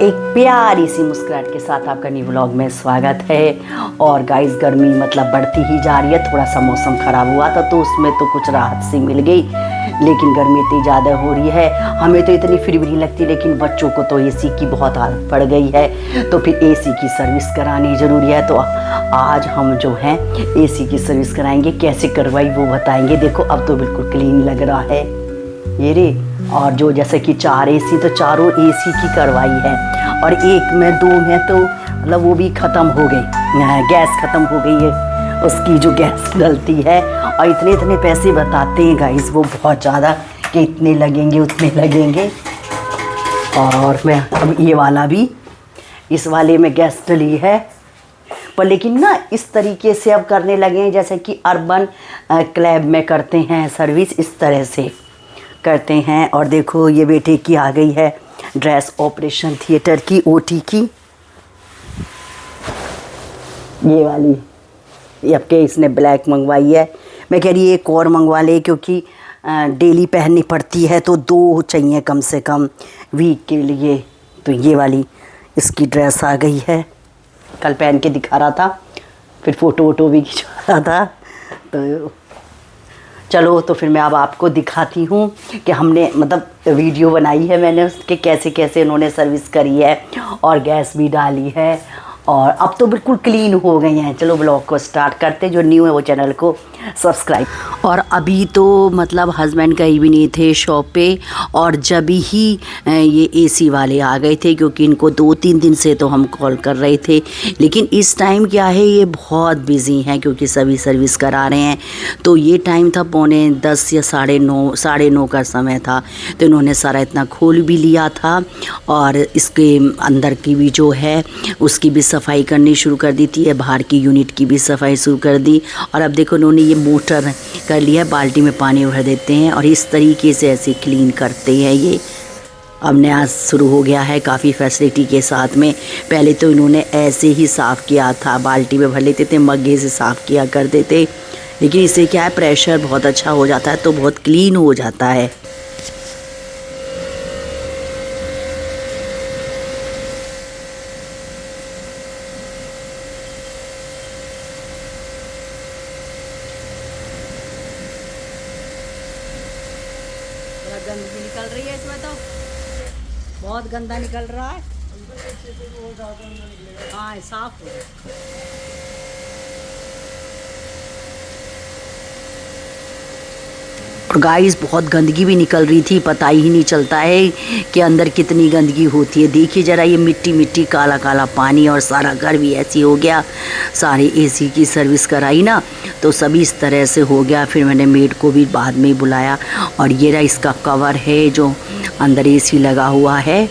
एक प्यारी सी मुस्कुराहट के साथ आपका न्यू व्लॉग में स्वागत है। और गाइस गर्मी मतलब बढ़ती ही जा रही है। थोड़ा सा मौसम ख़राब हुआ था तो उसमें तो कुछ राहत सी मिल गई, लेकिन गर्मी इतनी ज़्यादा हो रही है। हमें तो इतनी फिर भी नहीं लगती, लेकिन बच्चों को तो एसी की बहुत आदत पड़ गई है, तो फिर एसी की सर्विस करानी ज़रूरी है। तो आज हम जो हैं एसी की सर्विस कराएंगे। कैसे करवाई वो बताएंगे। देखो अब तो बिल्कुल क्लीन लग रहा है ये रे। और जो जैसे कि 4 एसी तो चारों एसी की करवाई है, और एक में 2 में तो मतलब वो भी ख़त्म हो गई, गैस ख़त्म हो गई है उसकी जो गैस डलती है। और इतने इतने पैसे बताते हैं गाइस वो बहुत ज़्यादा कि इतने लगेंगे उतने लगेंगे। और मैं अब ये वाला भी, इस वाले में गैस डली है, पर लेकिन ना इस तरीके से अब करने लगे हैं जैसे कि अर्बन क्लैब में करते हैं सर्विस, इस तरह से करते हैं। और देखो ये बेटे की आ गई है ड्रेस ऑपरेशन थिएटर की, ओटी की, ये वाली। ये अब के इसने ब्लैक मंगवाई है। मैं कह रही एक और मंगवा ले, क्योंकि डेली पहननी पड़ती है तो 2 चाहिए कम से कम वीक के लिए। तो ये वाली इसकी ड्रेस आ गई है। कल पहन के दिखा रहा था, फिर फ़ोटो वोटो भी खिंचवा रहा था। तो चलो तो फिर मैं अब आपको दिखाती हूँ कि हमने मतलब वीडियो बनाई है मैंने उसके, कैसे कैसे उन्होंने सर्विस करी है और गैस भी डाली है। और अब तो बिल्कुल क्लीन हो गई हैं। चलो ब्लॉग को स्टार्ट करते। जो न्यू है वो चैनल को सब्सक्राइब। और अभी तो मतलब हस्बैंड कहीं भी नहीं थे शॉप पे, और जब ही ये एसी वाले आ गए थे, क्योंकि इनको 2-3 दिन से तो हम कॉल कर रहे थे। लेकिन इस टाइम क्या है, ये बहुत बिजी हैं क्योंकि सभी सर्विस करा रहे हैं। तो ये टाइम था 9:45 या 9:30 का समय था। तो इन्होंने सारा इतना खोल भी लिया था, और इसके अंदर की भी जो है उसकी भी सफाई करनी शुरू कर दी थी। बाहर की यूनिट की भी सफाई शुरू कर दी। और अब देखो उन्होंने ये मोटर कर लिया, बाल्टी में पानी भर देते हैं और इस तरीके से ऐसे क्लीन करते हैं। ये अब नया शुरू हो गया है काफ़ी फैसिलिटी के साथ में। पहले तो इन्होंने ऐसे ही साफ़ किया था, बाल्टी में भर लेते थे, मग्गे से साफ़ किया करते थे। लेकिन इससे क्या है, प्रेशर बहुत अच्छा हो जाता है तो बहुत क्लीन हो जाता है। गंदगी निकल रही है इसमें, तो बहुत गंदा निकल रहा है। हाँ साफ हो और गाइस बहुत गंदगी भी निकल रही थी। पता ही नहीं चलता है कि अंदर कितनी गंदगी होती है। देखिए ज़रा, ये मिट्टी मिट्टी काला काला पानी, और सारा घर भी ऐसी हो गया। सारे एसी की सर्विस कराई ना तो सभी इस तरह से हो गया। फिर मैंने मेड को भी बाद में ही बुलाया। और ये रहा इसका कवर है जो अंदर एसी लगा हुआ है,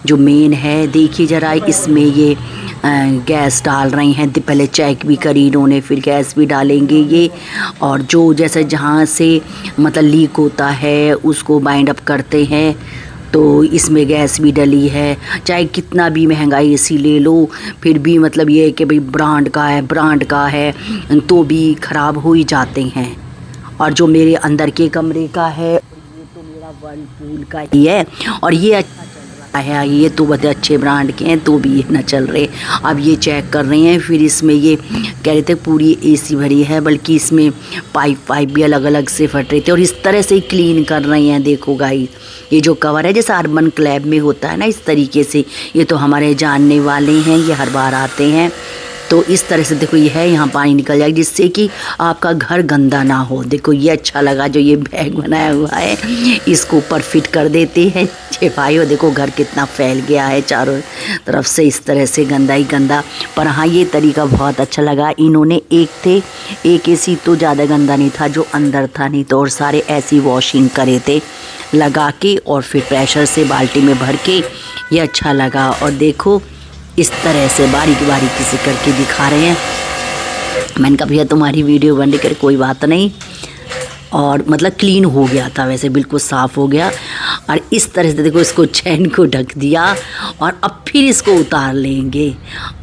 जो मेन है। देखिए ज़रा, इसमें ये गैस डाल रही हैं। पहले चेक भी करी इन्होंने, फिर गैस भी डालेंगे ये। और जो जैसे जहाँ से मतलब लीक होता है उसको बाइंड अप करते हैं, तो इसमें गैस भी डली है। चाहे कितना भी महंगा एसी ले लो, फिर भी मतलब ये है कि भाई ब्रांड का है तो भी ख़राब हो ही जाते हैं। और जो मेरे अंदर के कमरे का है ये तो मेरा वर्लपूल का ही है, और ये अच्छा है। ये तो बहुत अच्छे ब्रांड के हैं तो भी ये ना चल रहे। अब ये चेक कर रहे हैं। फिर इसमें ये कह रहे थे पूरी एसी भरी है, बल्कि इसमें पाइप भी अलग अलग से फट रहे थे, और इस तरह से ही क्लीन कर रहे हैं। देखो गाइस, ये जो कवर है जैसे अर्बन क्लैब में होता है ना, इस तरीके से। ये तो हमारे जानने वाले हैं, ये हर बार आते हैं। तो इस तरह से देखो ये है, यहाँ पानी निकल जाएगा जिससे कि आपका घर गंदा ना हो। देखो ये अच्छा लगा जो ये बैग बनाया हुआ है, इसको ऊपर फिट कर देते हैं। भाई देखो घर कितना फैल गया है चारों तरफ से, इस तरह से गंदा ही गंदा। पर हाँ ये तरीका बहुत अच्छा लगा। इन्होंने एक एसी तो ज़्यादा गंदा नहीं था जो अंदर था, नहीं तो और सारे ऐसी वॉशिंग करे थे लगा के, और फिर प्रेशर से बाल्टी में भर के। ये अच्छा लगा। और देखो इस तरह से बारीकी से करके दिखा रहे हैं। मैंने कहा भैया तुम्हारी वीडियो बन कर कोई बात नहीं। और मतलब क्लीन हो गया था, वैसे बिल्कुल साफ़ हो गया। और इस तरह से देखो इसको चैन को ढक दिया, और अब फिर इसको उतार लेंगे।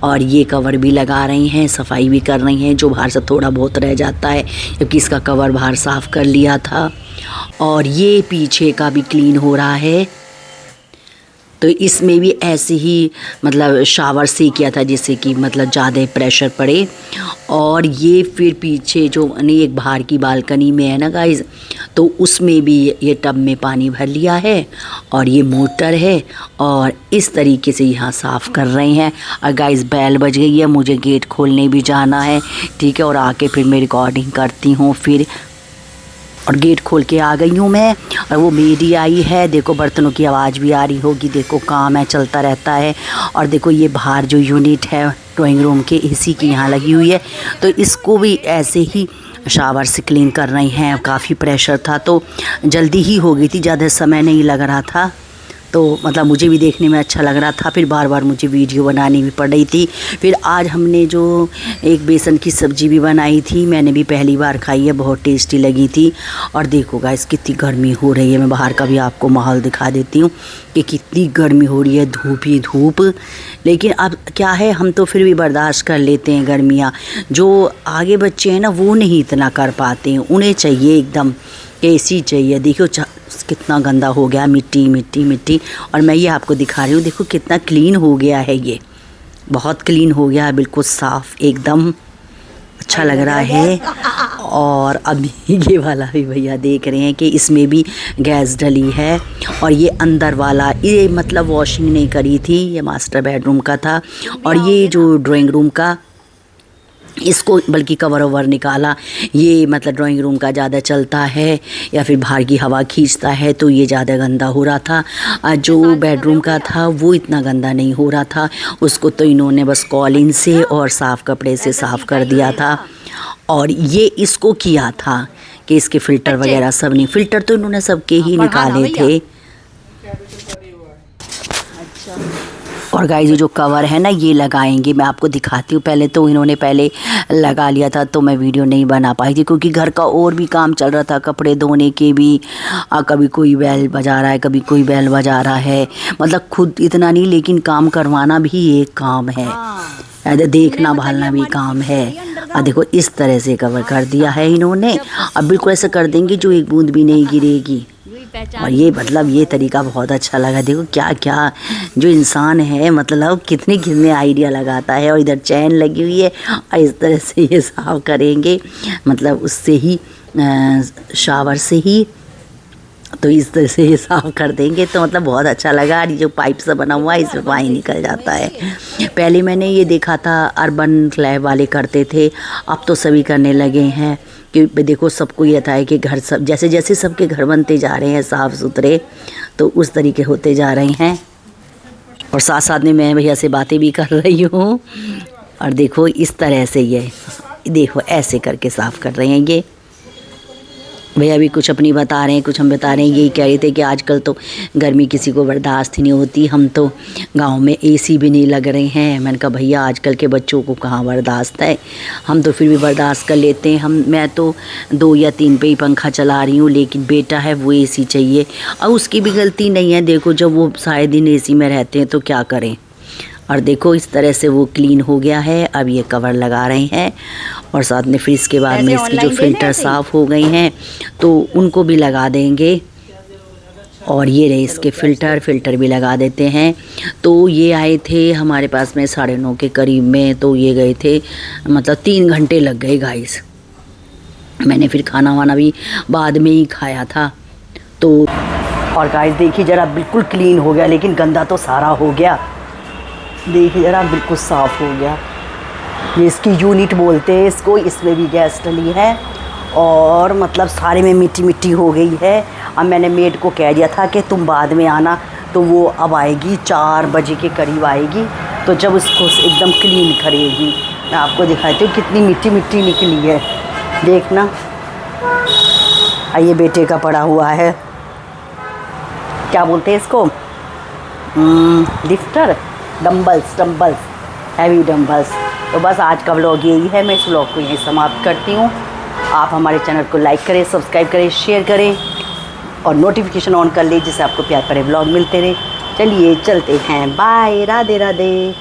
और ये कवर भी लगा रही हैं, सफाई भी कर रही हैं, जो बाहर से थोड़ा बहुत रह जाता है, क्योंकि इसका कवर बाहर साफ़ कर लिया था। और ये पीछे का भी क्लीन हो रहा है। तो इसमें भी ऐसे ही मतलब शावर से किया था जिससे कि मतलब ज़्यादा प्रेशर पड़े। और ये फिर पीछे जो नहीं एक बाहर की बालकनी में है ना गाइस, तो उसमें भी ये टब में पानी भर लिया है और ये मोटर है और इस तरीके से यहाँ साफ़ कर रहे हैं। और गाइस बेल बज गई है, मुझे गेट खोलने भी जाना है, ठीक है, और आके फिर मैं रिकॉर्डिंग करती हूँ फिर। और गेट खोल के आ गई हूँ मैं और वो मेडी आई है, देखो बर्तनों की आवाज़ भी आ रही होगी, देखो काम है चलता रहता है। और देखो ये बाहर जो यूनिट है ड्राइंग रूम के एसी की यहाँ लगी हुई है, तो इसको भी ऐसे ही शावर से क्लीन कर रही हैं। काफ़ी प्रेशर था तो जल्दी ही हो गई थी, ज़्यादा समय नहीं लग रहा था, तो मतलब मुझे भी देखने में अच्छा लग रहा था। फिर बार बार मुझे वीडियो बनानी भी पड़ रही थी। फिर आज हमने जो एक बेसन की सब्ज़ी भी बनाई थी, मैंने भी पहली बार खाई है, बहुत टेस्टी लगी थी। और देखो गाइस कितनी गर्मी हो रही है, मैं बाहर का भी आपको माहौल दिखा देती हूँ कि कितनी गर्मी हो रही है, धूप ही धूप। लेकिन अब क्या है, हम तो फिर भी बर्दाश्त कर लेते हैं गर्मियाँ। जो आगे बच्चे हैं ना वो नहीं इतना कर पाते हैं, उन्हें चाहिए एकदम एसी चाहिए। देखो कितना गंदा हो गया, मिट्टी मिट्टी मिट्टी। और मैं ये आपको दिखा रही हूँ, देखो कितना क्लीन हो गया है, ये बहुत क्लीन हो गया है, बिल्कुल साफ़ एकदम अच्छा लग रहा है। और अभी ये वाला भी भैया देख रहे हैं कि इसमें भी गैस डली है। और ये अंदर वाला ये मतलब वॉशिंग नहीं करी थी, ये मास्टर बेडरूम का था। और ये जो ड्राइंग रूम का, इसको बल्कि कवर ओवर निकाला। ये मतलब ड्राइंग रूम का ज़्यादा चलता है या फिर बाहर की हवा खींचता है तो ये ज़्यादा गंदा हो रहा था। जो बेडरूम का था वो इतना गंदा नहीं हो रहा था, उसको तो इन्होंने बस कॉलिन से और साफ़ कपड़े से साफ़ कर दिया था। और ये इसको किया था कि इसके फ़िल्टर वगैरह सब नहीं, फ़िल्टर तो इन्होंने सबके ही निकाले थे। और गाइस ये जो कवर है ना ये लगाएंगे, मैं आपको दिखाती हूँ। पहले तो इन्होंने पहले लगा लिया था तो मैं वीडियो नहीं बना पाई थी क्योंकि घर का और भी काम चल रहा था, कपड़े धोने के भी। कभी कोई बैल बजा रहा है, कभी कोई बैल बजा रहा है, मतलब खुद इतना नहीं लेकिन काम करवाना भी एक काम है, देखना भालना भी काम है। देखो इस तरह से कवर कर दिया है इन्होंने। अब बिल्कुल ऐसा कर देंगे जो एक बूंद भी नहीं गिरेगी। और ये मतलब ये तरीका बहुत अच्छा लगा। देखो क्या क्या जो इंसान है मतलब कितने कितने आइडिया लगाता है। और इधर चैन लगी हुई है और इस तरह से ये साफ़ करेंगे, मतलब उससे ही शावर से ही, तो इस तरह से ये साफ़ कर देंगे तो मतलब बहुत अच्छा लगा। और जो पाइप से बना हुआ है इसमें पानी निकल जाता है। पहले मैंने ये देखा था अर्बन स्लैब वाले करते थे, अब तो सभी करने लगे हैं। कि देखो सबको ये था है कि घर सब जैसे जैसे सबके घर बनते जा रहे हैं साफ़ सुथरे, तो उस तरीके होते जा रहे हैं। और साथ साथ में मैं भैया से बातें भी कर रही हूँ। और देखो इस तरह से ये देखो ऐसे करके साफ़ कर रहे हैं। ये भैया भी कुछ अपनी बता रहे हैं, कुछ हम बता रहे हैं। यही कह रहे थे कि आजकल तो गर्मी किसी को बर्दाश्त ही नहीं होती, हम तो गांव में एसी भी नहीं लग रहे हैं। मैंने कहा भैया आजकल के बच्चों को कहाँ बर्दाश्त है, हम तो फिर भी बर्दाश्त कर लेते हैं। मैं तो 2 या 3 पे ही पंखा चला रही हूँ, लेकिन बेटा है वो एसी चाहिए। और उसकी भी गलती नहीं है, देखो जब वो सारे दिन एसी में रहते हैं तो क्या करें। और देखो इस तरह से वो क्लीन हो गया है। अब ये कवर लगा रहे हैं और साथ में फिर इसके बाद में इसकी जो फ़िल्टर साफ़ हो गई हैं तो उनको भी लगा देंगे। और ये रहे इसके फ़िल्टर भी लगा देते हैं। तो ये आए थे हमारे पास में 9:30 के करीब में, तो ये गए थे मतलब 3 घंटे लग गए गाइस। मैंने फिर खाना वाना भी बाद में ही खाया था। तो और गाइस देखिए ज़रा बिल्कुल क्लीन हो गया, लेकिन गंदा तो सारा हो गया। देखिए ज़रा बिल्कुल साफ़ हो गया। ये इसकी यूनिट बोलते हैं इसको, इसमें भी गैस डली है और मतलब सारे में मिट्टी मिट्टी हो गई है। अब मैंने मेड को कह दिया था कि तुम बाद में आना, तो वो अब आएगी 4 बजे के करीब आएगी, तो जब उसको एकदम क्लीन करेगी। मैं आपको दिखाती हूँ कितनी मिट्टी मिट्टी निकली है, देखना। ये बेटे का पड़ा हुआ है, क्या बोलते हैं इसको, लिफ्टर, डंबल्स, हैवी डंबल्स। तो बस आज का व्लॉग यही है, मैं इस व्लॉग को यहीं समाप्त करती हूँ। आप हमारे चैनल को लाइक करें, सब्सक्राइब करें, शेयर करें और नोटिफिकेशन ऑन कर लें, जिससे आपको प्यार भरे व्लॉग मिलते रहे। चलिए चलते हैं, बाय, राधे राधे।